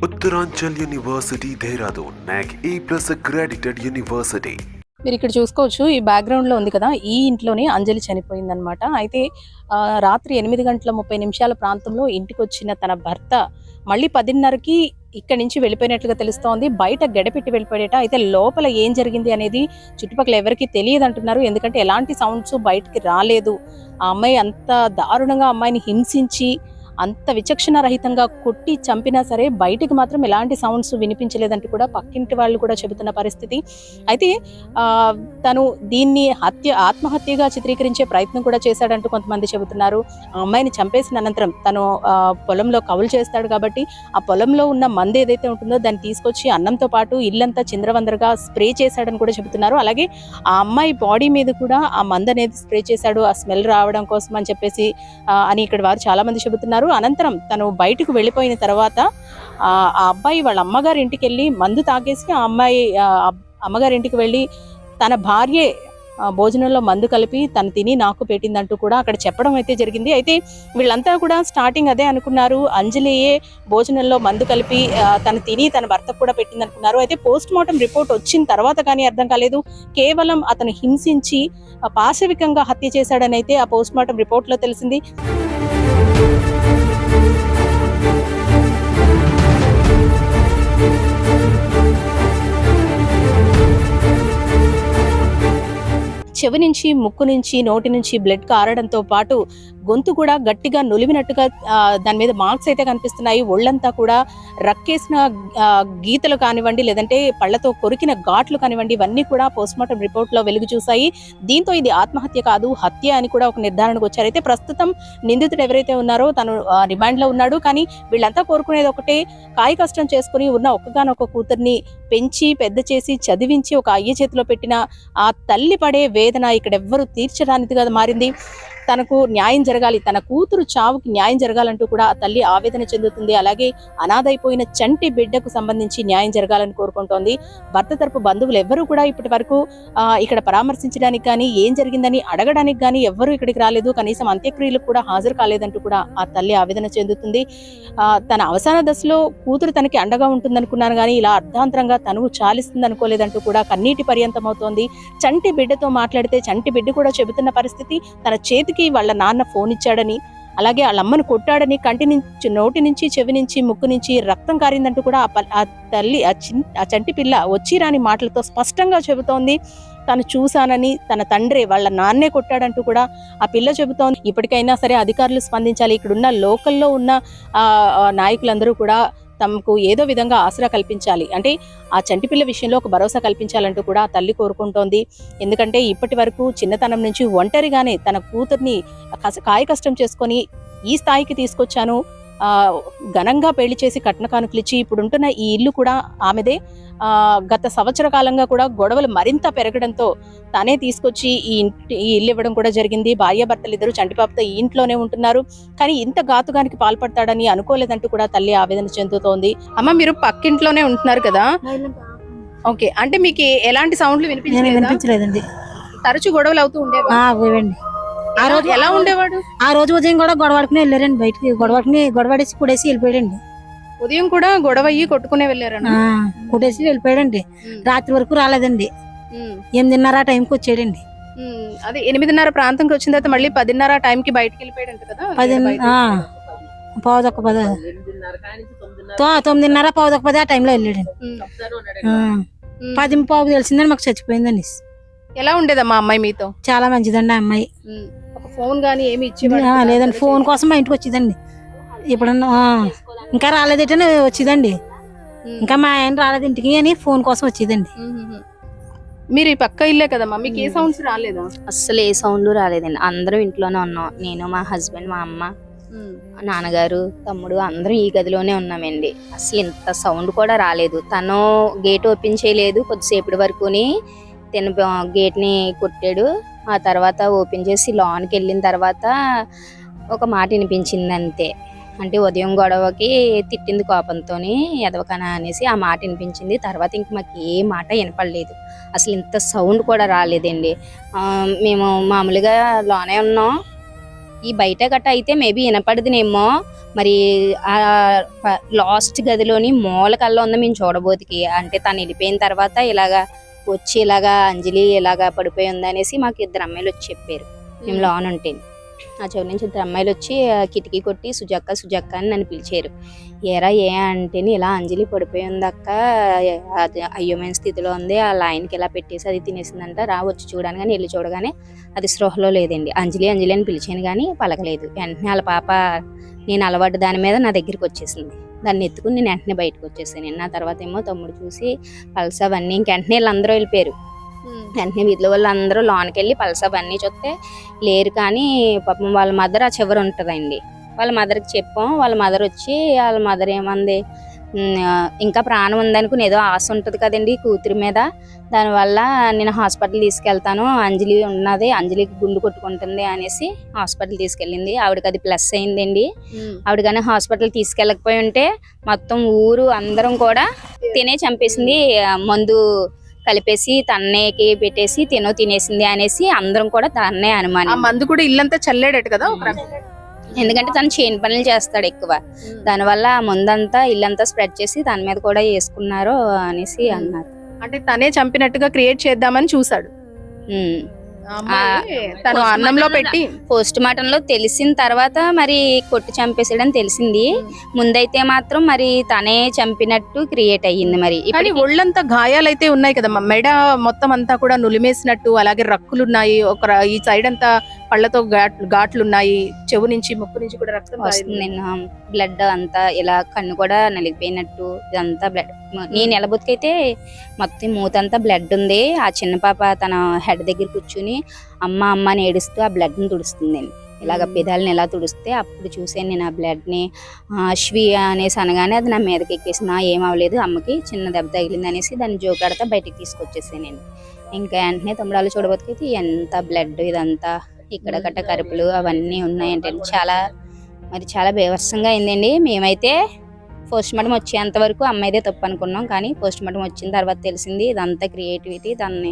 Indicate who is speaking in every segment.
Speaker 1: Uttaranchal University, Dehradun, NAC A+ accredited university.
Speaker 2: మీరు ఇక్కడ చూసుకోవచ్చు, ఈ బ్యాక్గ్రౌండ్లో ఉంది కదా, ఈ ఇంట్లోనే అంజలి చనిపోయిందనమాట. అయితే రాత్రి 8:30 ప్రాంతంలో ఇంటికి వచ్చిన తన భర్త మళ్ళీ 10:30కి ఇక్కడి నుంచి వెళ్ళిపోయినట్లుగా తెలుస్తోంది. బయట గడపెట్టి వెళ్ళిపోయేట. అయితే లోపల ఏం జరిగింది అనేది చుట్టుపక్కల ఎవరికి తెలియదు అంటున్నారు. ఎందుకంటే ఎలాంటి సౌండ్స్ బయటికి రాలేదు. ఆ అమ్మాయి అంత దారుణంగా అమ్మాయిని హింసించి అంత విచక్షణ రహితంగా కొట్టి చంపినా సరే బయటికి మాత్రం ఎలాంటి సౌండ్స్ వినిపించలేదంటూ కూడా పక్కింటి వాళ్ళు కూడా చెబుతున్న పరిస్థితి. అయితే తను దీన్ని ఆత్మహత్యగా చిత్రీకరించే ప్రయత్నం కూడా చేశాడంటూ కొంతమంది చెబుతున్నారు. ఆ అమ్మాయిని చంపేసిన అనంతరం తను పొలంలో కవులు చేస్తాడు కాబట్టి ఆ పొలంలో ఉన్న మందు ఏదైతే ఉంటుందో దాన్ని తీసుకొచ్చి అన్నంతో పాటు ఇల్లంతా చింద్రవందరగా స్ప్రే చేశాడని కూడా చెబుతున్నారు. అలాగే ఆ అమ్మాయి బాడీ మీద కూడా ఆ మందు అనేది స్ప్రే చేశాడు, ఆ స్మెల్ రావడం కోసం అని చెప్పేసి అని ఇక్కడ వారు చాలా మంది చెబుతున్నారు. అనంతరం తను బయటకు వెళ్ళిపోయిన తర్వాత ఆ అబ్బాయి వాళ్ళ అమ్మగారి ఇంటికి వెళ్ళి మందు తాగేసి ఆ అమ్మాయి అమ్మగారి ఇంటికి వెళ్ళి తన భార్యే భోజనంలో మందు కలిపి తను తిని నాకు పెట్టిందంటూ కూడా అక్కడ చెప్పడం అయితే జరిగింది. అయితే వీళ్ళంతా కూడా స్టార్టింగ్ అదే అనుకున్నారు, అంజలియే భోజనంలో మందు కలిపి తను తిని తన భర్తకు కూడా పెట్టింది అనుకున్నారు. అయితే పోస్ట్ మార్టం రిపోర్ట్ వచ్చిన తర్వాత కానీ అర్థం కాలేదు, కేవలం అతను హింసించి పాశవికంగా హత్య చేశాడని అయితే ఆ పోస్ట్ మార్టం రిపోర్ట్లో తెలిసింది. చెవి నుంచి, ముక్కు నుంచి, నోటి నుంచి బ్లడ్ కారడంతో పాటు గొంతు కూడా గట్టిగా నులిమినట్టుగా దాని మీద మార్క్స్ అయితే కనిపిస్తున్నాయి. ఒళ్ళంతా కూడా రక్కేసిన గీతలు కానివ్వండి, లేదంటే పళ్లతో కొరికిన ఘాట్లు కానివ్వండి, ఇవన్నీ కూడా పోస్ట్మార్టం రిపోర్ట్లో వెలుగు చూశాయి. దీంతో ఇది ఆత్మహత్య కాదు, హత్య అని కూడా ఒక నిర్ధారణకు వచ్చారు. అయితే ప్రస్తుతం నిందితుడు ఎవరైతే ఉన్నారో తను రిమాండ్లో ఉన్నాడు. కానీ వీళ్ళంతా కోరుకునేది ఒకటే, కాయ కష్టం చేసుకుని ఉన్న ఒక్కగానొక్క కూతుర్ని పెంచి పెద్ద చేసి చదివించి ఒక అయ్య చేతిలో పెట్టిన ఆ తల్లి పడే వేదన ఇక్కడ ఎవ్వరూ తీర్చడానిదిగా మారింది. తనకు న్యాయం జరగాలి, తన కూతురు చావుకి న్యాయం జరగాలంటూ కూడా ఆ తల్లి ఆవేదన చెందుతుంది. అలాగే అనాథైపోయిన చంటి బిడ్డకు సంబంధించి న్యాయం జరగాలని కోరుకుంటోంది. భర్త తరపు బంధువులు ఎవ్వరూ కూడా ఇప్పటి వరకు ఇక్కడ పరామర్శించడానికి కానీ, ఏం జరిగిందని అడగడానికి కానీ ఎవ్వరూ ఇక్కడికి రాలేదు. కనీసం అంత్యక్రియలకు కూడా హాజరు కాలేదంటూ కూడా ఆ తల్లి ఆవేదన చెందుతుంది. తన అవసాన దశలో కూతురు తనకి అండగా ఉంటుందనుకున్నాను కానీ ఇలా అర్ధాంతరంగా తనువు చాలిస్తుంది అనుకోలేదంటూ కూడా కన్నీటి పర్యంతం అవుతోంది. చంటి బిడ్డతో మాట్లాడితే చంటి బిడ్డ కూడా చెబుతున్న పరిస్థితి, తన చేతికి వాళ్ళ నాన్న ఫోన్ ఇచ్చాడని, అలాగే వాళ్ళ అమ్మను కొట్టాడని, కంటి నుంచి, నోటి నుంచి, చెవి నుంచి, ముక్కు నుంచి రక్తం కారిందంటూ కూడా ఆ తల్లి ఆ చంటి పిల్ల వచ్చి రాని మాటలతో స్పష్టంగా చెబుతోంది. తను చూశానని, తన తండ్రి వాళ్ళ నాన్నే కొట్టాడంటూ కూడా ఆ పిల్ల చెబుతోంది. ఇప్పటికైనా సరే అధికారులు స్పందించాలి. ఇక్కడున్న లోకల్లో ఉన్న నాయకులందరూ కూడా తమకు ఏదో విధంగా ఆసరా కల్పించాలి, అంటే ఆ చంటిపిల్ల విషయంలో ఒక భరోసా కల్పించాలంటూ కూడా ఆ తల్లి కోరుకుంటోంది. ఎందుకంటే ఇప్పటి వరకు చిన్నతనం నుంచి ఒంటరిగానే తన కూతుర్ని కాయ కష్టం చేసుకొని ఈ స్థాయికి తీసుకొచ్చాను, ఘనంగా పెళ్లి చేసి కట్న కానుకలు ఇచ్చి ఇప్పుడుంటున్న ఈ ఇల్లు కూడా ఆమెదే. గత సంవత్సర కాలంగా కూడా గొడవలు మరింత పెరగడంతో తానే తీసుకొచ్చి ఈ ఇల్లు ఇవ్వడం కూడా జరిగింది. భార్యాభర్తలు ఇద్దరు చంటిపాపతో ఈ ఇంట్లోనే ఉంటున్నారు. కానీ ఇంత ఘాతుకానికి పాల్పడతాడని అనుకోలేదంటూ కూడా తల్లి ఆవేదన చెందుతోంది. అమ్మ, మీరు పక్కింట్లోనే ఉంటున్నారు కదా? ఓకే, అంటే మీకు ఎలాంటి సౌండ్లు
Speaker 3: వినిపించలేదండి?
Speaker 2: తరచు గొడవలు అవుతూ ఉండేవండి. ఆ రోజు ఎలా ఉండేవాడు?
Speaker 3: ఆ రోజు ఉదయం కూడా గొడవడుకుని వెళ్ళారండి, బయటికి గొడవడేసి కుడేసి వెళ్ళిపోయాడండి.
Speaker 2: ఉదయం కూడా గొడవ అయ్యి కొట్టుకునే వెళ్ళారండి,
Speaker 3: కుడేసి వెళ్ళిపోయాడండి. రాత్రి వరకు రాలేదండి. 8:30 టైంకి వచ్చాడండి.
Speaker 2: అదే 8:30 ప్రాంతంకి వచ్చిన తర్వాత మళ్ళీ 10:30 టైంకి బయటకి వెళ్ళిపోయాడంట కదా?
Speaker 3: 9:30 9:30 ఆ టైంలో వెళ్ళాడండి. 10:15 తెలిసిందని మాకు చచ్చిపోయిందండి.
Speaker 2: ఎలా ఉండేదమ్మా అమ్మాయి మీతో?
Speaker 3: చాలా మంచిదండి ఆ అమ్మాయి.
Speaker 2: ఫోన్ గానీ ఏమి
Speaker 3: లేదండి, ఫోన్ కోసం మా ఇంటికి వచ్చిందండి. ఇప్పుడు ఇంకా రాలేదేటని వచ్చిందండి. ఇంకా మా ఆయన రాలేదు ఇంటికి అని ఫోన్ కోసం వచ్చిందండి.
Speaker 2: మీరు ఈ పక్క ఇల్లే కదమ్మా, మీకు ఏ సౌండ్స్ రాలేదా?
Speaker 4: అస్సలు ఏ సౌండ్ రాలేదండి. అందరం ఇంట్లోనే ఉన్నాం. నేను, మా హస్బెండ్, మా అమ్మ, నాన్నగారు, తమ్ముడు అందరం ఈ గదిలోనే ఉన్నామండి. అసలు ఇంత సౌండ్ కూడా రాలేదు. తను గేట్ ఓపెన్ చేయలేదు కొద్దిసేపటి వరకుని. తను గేట్ని కొట్టాడు. ఆ తర్వాత ఓపెన్ చేసి లోనికి వెళ్ళిన తర్వాత ఒక మాట వినిపించింది అంతే. అంటే ఉదయం గొడవకి తిట్టింది కోపంతో, ఎదవకనా అనేసి ఆ మాట వినిపించింది. తర్వాత ఇంక మాకు ఏ మాట వినపడలేదు. అసలు ఇంత సౌండ్ కూడా రాలేదండి. మేము మామూలుగా లోనే ఉన్నాం. ఈ బయట గట్ట అయితే మేబీ వినపడదునేమో, మరి ఆ లాస్ట్ గదిలోని మూలకల్లా ఉంది మేము చూడబోతికి. అంటే తను వెళ్ళిపోయిన తర్వాత ఇలాగా వచ్చి ఇలాగా అంజలి ఇలాగా పడిపోయి ఉంది అనేసి మాకు 2 అమ్మాయిలు వచ్చి చెప్పారు. మేము లోన్ ఉంటే ఆ చెవి నుంచి 2 అమ్మాయిలు వచ్చి కిటికీ కొట్టి సుజక్క సుజక్క అని నన్ను పిలిచారు. ఏరా ఏ అంటేని ఇలా అంజలి పడిపోయి ఉంది అక్క, అయ్యోమైన స్థితిలో ఉంది, ఆ లైన్కి ఇలా పెట్టేసి అది తినేసిందంట, రా వచ్చి చూడని. కానీ వెళ్ళి చూడగానే అది స్పృహలో లేదండి. అంజలి అంజలి అని పిలిచాను కానీ పలకలేదు. వెంటనే వాళ్ళ పాప నేను అలవాటు దాని మీద నా దగ్గరికి వచ్చేసింది. దాన్ని ఎత్తుకుని నేను వెంటనే బయటకు వచ్చేసాను. నా తర్వాత ఏమో తమ్ముడు చూసి పల్స్ అవన్నీ వెంటనే వీళ్ళందరూ వెళ్ళిపోయారు. వెంటనే వీధిలో వాళ్ళు అందరూ లోనికి వెళ్ళి పల్స్ అవన్నీ చూస్తే లేరు. కానీ పాపం వాళ్ళ మదర్ ఆ చివరి ఉంటుందండి. వాళ్ళ మదర్కి చెప్పాం. వాళ్ళ మదర్ వచ్చి వాళ్ళ మదర్ ఏమంది, ఇంకా ప్రాణం ఉందనుకుని ఏదో ఆశ ఉంటుంది కదండి కూతురి మీద, దానివల్ల నేను హాస్పిటల్ తీసుకెళ్తాను, అంజలి ఉన్నది, అంజలికి గుండు కొట్టుకుంటుంది అనేసి హాస్పిటల్ తీసుకెళ్ళింది. ఆవిడకి అది ప్లస్ అయిందండి. ఆవిడ కానీ హాస్పిటల్ తీసుకెళ్ళకపోయి ఉంటే మొత్తం ఊరు అందరం కూడా తినే చంపేసింది, మందు కలిపేసి తన్నేకి పెట్టేసి తినేసింది అనేసి అందరం కూడా దాన్నే అనుమానం.
Speaker 2: మందు కూడా ఇల్లంతా చల్లాడట కదా,
Speaker 4: ఎందుకంటే తను చేను పనులు చేస్తాడు ఎక్కువ, దానివల్ల ముందంతా ఇల్లంతా స్ప్రెడ్ చేసి దాని మీద కూడా వేసుకున్నారు అనేసి అన్నారు.
Speaker 2: అంటే తనే చంపినట్టుగా క్రియేట్ చేద్దామని చూసాడు. తను అన్నంలో పెట్టి
Speaker 4: పోస్ట్ మార్టం లో తెలిసిన తర్వాత మరి కొట్టి చంపేసాడని తెలిసింది. ముందైతే మాత్రం మరి తనే చంపినట్టు క్రియేట్ అయ్యింది. మరి
Speaker 2: ఒళ్ళంతా గాయాలైతే ఉన్నాయి కదా, మెడ మొత్తం అంతా కూడా నులిమేసినట్టు, అలాగే రక్కులు ఉన్నాయి, ఈ సైడ్ అంతా పళ్ళతో ఘాట్లు ఉన్నాయి, చెవు నుంచి ముక్కు నుంచి కూడా రక్తం
Speaker 4: వస్తుంది. బ్లడ్ అంతా ఇలా కన్ను కూడా నలిగిపోయినట్టు ఇదంతా బ్లడ్. నేను నిలబొతికైతే మొత్తం మూతంతా బ్లడ్ ఉంది. ఆ చిన్న పాప తన హెడ్ దగ్గర కూర్చుని అమ్మ అమ్మ అని ఏడుస్తూ ఆ బ్లడ్ ని తుడుస్తుందండి. ఇలాగ పెదాలని ఎలా తుడిస్తే అప్పుడు చూసాను నేను ఆ బ్లడ్ ని. అశ్వి అనేసి అనగానే అది నా మీదకి ఎక్కేసి ఏం అవ్వలేదు, అమ్మకి చిన్న దెబ్బ తగిలింది అనేసి దాన్ని జోకాడతా బయటకు తీసుకొచ్చేసాను నేను. ఇంకా వెంటనే తమ్ముడాలు చూడబోతుకైతే ఎంత బ్లడ్ ఇదంతా ఇక్కడ గట్ట కరుపులు అవన్నీ ఉన్నాయంటే చాలా బీభత్సంగా అయిందండి. మేమైతే పోస్ట్ మార్టం వచ్చేంత వరకు అమ్మాయిదే తప్పు అనుకున్నాం. కానీ పోస్ట్ మార్టం వచ్చిన తర్వాత తెలిసింది ఇదంతా క్రియేటివిటీ, దాన్ని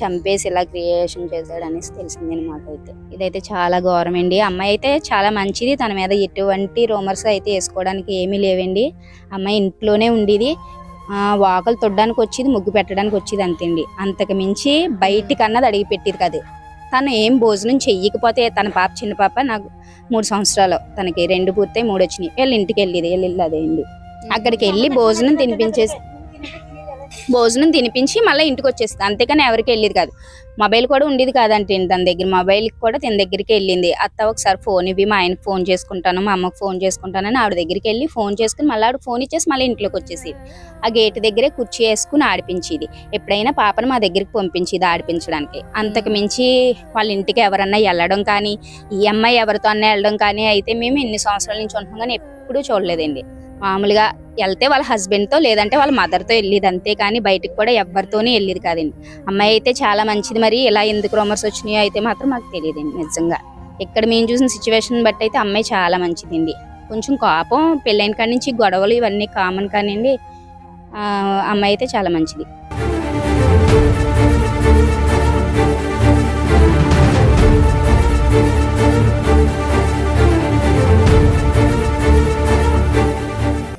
Speaker 4: చంపేసి ఇలా క్రియేషన్ చేశాడు అనేసి తెలిసింది మాకైతే. ఇదైతే చాలా ఘోరం అండి. అమ్మాయి అయితే చాలా మంచిది, తన మీద ఎటువంటి రూమర్స్ అయితే వేసుకోవడానికి ఏమీ లేవండి. అమ్మాయి ఇంట్లోనే ఉండేది, వాకలు తొడ్డానికి వచ్చేది, ముగ్గు పెట్టడానికి వచ్చేది అంతేండి. అంతకు మించి బయటికి అన్నది అడిగి పెట్టేది కాదు. తను ఏం భోజనం చెయ్యకపోతే తన పాప చిన్న పాప నాకు 3 సంవత్సరాలు, తనకి 2 పూర్తయి 3 వచ్చినాయి. వీళ్ళ ఇంటికి వెళ్ళేది, అదేండి అక్కడికి వెళ్ళి భోజనం తినిపించి మళ్ళీ ఇంటికి వచ్చేస్తుంది. అంతేకాని ఎవరికి వెళ్ళేది కాదు. మొబైల్ కూడా ఉండేది కాదంటే తన దగ్గర, మొబైల్ కూడా తన దగ్గరికి వెళ్ళింది. అత్త ఒకసారి ఫోన్ ఇవి, మా ఆయనకు ఫోన్ చేసుకుంటాను, మా అమ్మకు ఫోన్ చేసుకుంటానని ఆవిడ దగ్గరికి వెళ్ళి ఫోన్ చేసుకుని మళ్ళీ ఆవిడ ఫోన్ ఇచ్చేసి మళ్ళీ ఇంట్లోకి వచ్చేసి ఆ గేట్ దగ్గరే కుర్చీ వేసుకుని ఆడిపించేది. ఎప్పుడైనా పాపను మా దగ్గరికి పంపించేది ఆడిపించడానికి. అంతకు మించి వాళ్ళ ఇంటికి ఎవరన్నా వెళ్ళడం కానీ, ఈ అమ్మాయి ఎవరితో అన్నా వెళ్ళడం కానీ అయితే మేము ఎన్ని సంవత్సరాల నుంచి ఉంటున్నాం కానీ ఎప్పుడూ చూడలేదండి. మామూలుగా వెళ్తే వాళ్ళ హస్బెండ్ తో లేదంటే వాళ్ళ మదర్ తో వెళ్ళేది, అంతే కానీ బయటికి కూడా ఎవరితోనే వెళ్ళేది కాదండి. అమ్మాయి అయితే చాలా మంచిది. మరి ఇలా ఎందుకు రూమర్స్ వచ్చినాయో అయితే మాత్రం మాకు తెలియదండి. నిజంగా ఇక్కడ మేము చూసిన సిచ్యువేషన్ బట్టి అయితే అమ్మాయి చాలా మంచిదండి. కొంచెం కోపం, పెళ్ళైన కాడి నుంచి గొడవలు ఇవన్నీ కామన్ కానివ్వండి. అమ్మాయి అయితే చాలా మంచిది.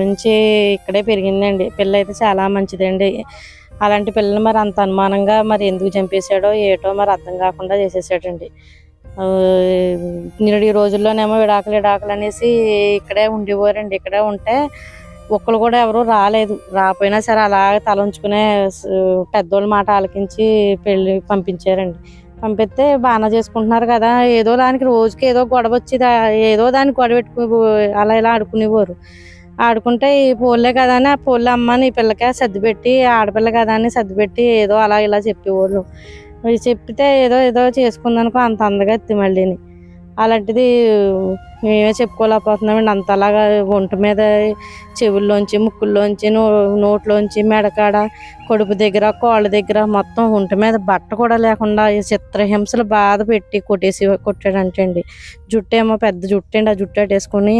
Speaker 3: నుంచి ఇక్కడే పెరిగిందండి. పిల్ల అయితే చాలా మంచిదండి. అలాంటి పిల్లలు మరి అంత అనుమానంగా మరి ఎందుకు చంపేశాడో ఏటో మరి అర్థం కాకుండా చేసేసాడండి. నిరుడి రోజుల్లోనేమో విడాకులు అనేసి ఇక్కడే ఉండేవారండి. ఇక్కడే ఉంటే ఒక్కరు కూడా ఎవరు రాలేదు. రాపోయినా సరే అలా తల ఉంచుకునే పెద్దోళ్ళ మాట ఆలకించి పెళ్లి పంపించారండి. పంపిస్తే బాగా చేసుకుంటున్నారు కదా, ఏదో దానికి రోజుకి ఏదో గొడవ వచ్చేది, ఏదో దానికి గొడవ పెట్టుకు అలా ఇలా ఆడుకునేవారు. ఆడుకుంటే ఈ పోలే కదా అని ఆ పోలే అమ్మని ఈ పిల్లకే సర్దిపెట్టి, ఆడపిల్ల కదా అని సర్దిపెట్టి ఏదో అలా ఇలా చెప్పేవాళ్ళు. చెప్తే ఏదో చేసుకుందనుకో అంత అందగా ఎత్తి మళ్ళీని. అలాంటిది మేమే చెప్పుకోలేకపోతున్నామండి. అంతలాగా ఒంటి మీద చెవుల్లోంచి, ముక్కుల్లోంచి, నోట్లోంచి, మెడకాడ, కడుపు దగ్గర, కోళ్ళ దగ్గర మొత్తం ఒంటి మీద బట్ట కూడా లేకుండా చిత్రహింసలు బాధ పెట్టి కొట్టాడంటండి. జుట్టేమో పెద్ద జుట్టు అండి, ఆ జుట్టు అట్టేసుకుని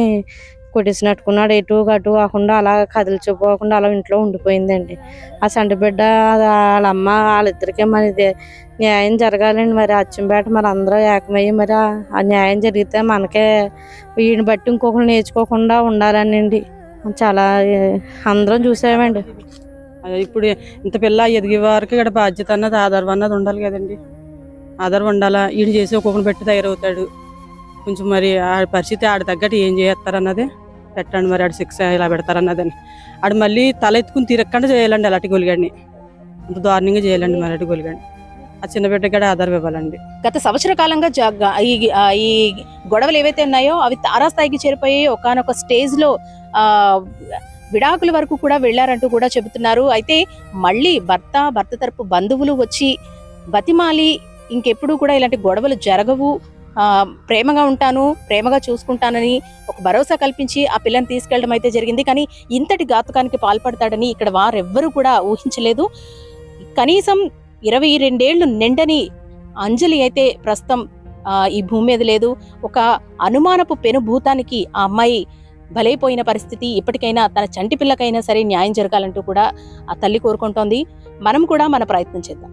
Speaker 3: కొట్టేసినట్టుకున్నాడు. ఎటు అటు కాకుండా అలా కదిలిచిపోకుండా అలా ఇంట్లో ఉండిపోయిందండి. ఆ సంటి బిడ్డ వాళ్ళ అమ్మ వాళ్ళిద్దరికే మరి న్యాయం జరగాలండి. మరి అచ్చంపేట మరి అందరూ ఏకమయ్యి మరి ఆ న్యాయం జరిగితే మనకే వీడిని బట్టి ఇంకొకరు నేర్చుకోకుండా ఉండాలనండి. చాలా అందరం చూసామండి.
Speaker 5: ఇప్పుడు ఇంత పిల్ల ఎదిగే వారికి ఇక్కడ బాధ్యత అన్నది ఆధారం అన్నది ఉండాలి కదండి. ఆధారం ఉండాలా. ఈయన చేసి ఒక్కొక్కరిని పెట్టి తయారవుతాడు. కొంచెం మరి ఆ పరిస్థితి ఆడ తగ్గట్టు ఏం చేస్తారన్నదే పెట్టండి. మరి ఆడ శిక్ష ఇలా పెడతారన్నదని ఆడు మళ్ళీ తల ఎత్తుకుని తిరగకుండా చేయాలండి. అలాంటి గొలిగాడిని అంత దారుణంగా చేయాలండి. మరి అలాంటి గొలిగాడిని ఆ చిన్న బిడ్డకి కూడా ఆధారం ఇవ్వాలండి.
Speaker 2: గత సంవత్సర కాలంగా ఈ గొడవలు ఏవైతే ఉన్నాయో అవి తారాస్థాయికి చేరిపోయి ఒకానొక స్టేజ్ లో విడాకుల వరకు కూడా వెళ్లారంటూ కూడా చెబుతున్నారు. అయితే మళ్ళీ భర్త తరపు బంధువులు వచ్చి బతిమాలి ఇంకెప్పుడు కూడా ఇలాంటి గొడవలు జరగవు, ప్రేమగా ఉంటాను, ప్రేమగా చూసుకుంటానని ఒక భరోసా కల్పించి ఆ పిల్లని తీసుకెళ్లడం అయితే జరిగింది. కానీ ఇంతటి ఘాతుకానికి పాల్పడతాడని ఇక్కడ వారెవ్వరూ కూడా ఊహించలేదు. కనీసం 22 ఏళ్లు నిండని అంజలి అయితే ప్రస్తుతం ఈ భూమి మీద లేదు. ఒక అనుమానపు పెనుభూతానికి ఆ అమ్మాయి బలైపోయిన పరిస్థితి. ఇప్పటికైనా తన చంటి పిల్లకైనా సరే న్యాయం జరగాలంటూ కూడా ఆ తల్లి కోరుకుంటోంది. మనం కూడా మన ప్రయత్నం చేద్దాం.